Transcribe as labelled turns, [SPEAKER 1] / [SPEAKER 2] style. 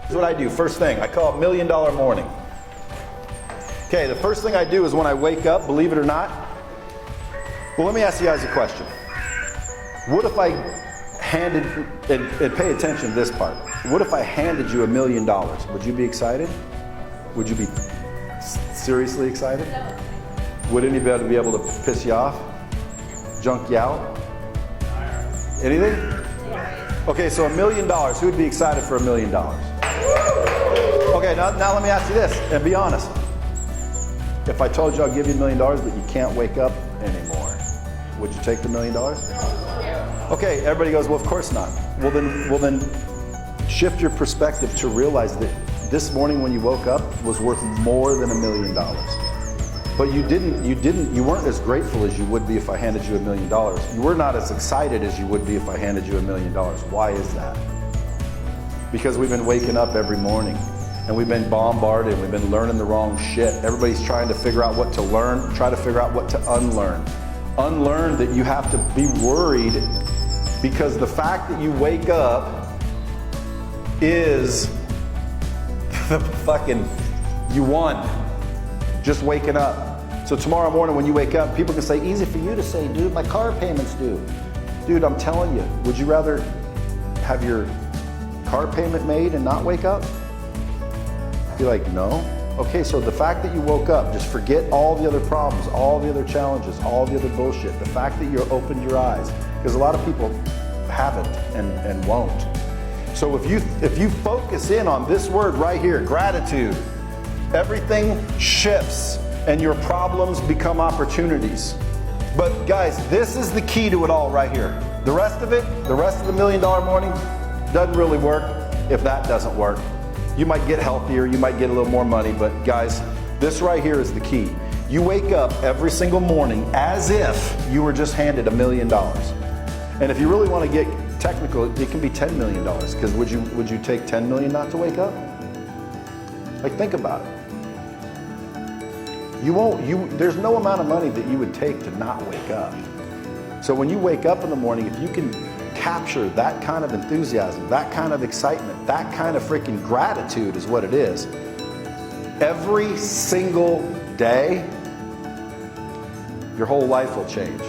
[SPEAKER 1] Here's what I do. First thing, I call it $1 million morning. Okay, the first thing I do is when I wake up, believe it or not. Well, let me ask you guys a question. What if I handed, and pay attention to this part. What if I handed you $1 million? Would you be excited? Would you be seriously excited?
[SPEAKER 2] No.
[SPEAKER 1] Would anybody be able to piss you off? Junk you out? Anything? Okay, so $1 million. Who would be excited for $1 million? Okay, now let me ask you this, and be honest. If I told you I'll give you $1 million, but you can't wake up anymore, would you take the $1 million? Okay, everybody goes, well, of course not. Well then, shift your perspective to realize that this morning when you woke up was worth more than $1 million. But you weren't as grateful as you would be if I handed you $1 million. You were not as excited as you would be if I handed you $1 million. Why is that? Because we've been waking up every morning and we've been bombarded, we've been learning the wrong shit. Everybody's trying to figure out what to learn, try to figure out what to unlearn. Unlearn that you have to be worried because the fact that you wake up is the fucking, you won. Just waking up. So tomorrow morning when you wake up, people can say, easy for you to say, dude, my car payment's due. Dude, I'm telling you, would you rather have your car payment made and not wake up? Be like, no. Okay, so the fact that you woke up, just forget all the other problems, all the other challenges, all the other bullshit. The fact that you opened your eyes, because a lot of people haven't and won't. So if you focus in on this word right here, gratitude, everything shifts and your problems become opportunities. But guys, this is the key to it all right here. The rest of it, the rest of the $1 million morning doesn't really work if that doesn't work. You might get healthier, you might get a little more money, but guys, this right here is the key. You wake up every single morning as if you were just handed $1 million. And if you really want to get technical, it can be $10 million, because would you take $10 million not to wake up? Like, think about it. There's no amount of money that you would take to not wake up. So when you wake up in the morning, if you can capture that kind of enthusiasm, that kind of excitement, that kind of freaking gratitude is what it is, every single day, your whole life will change.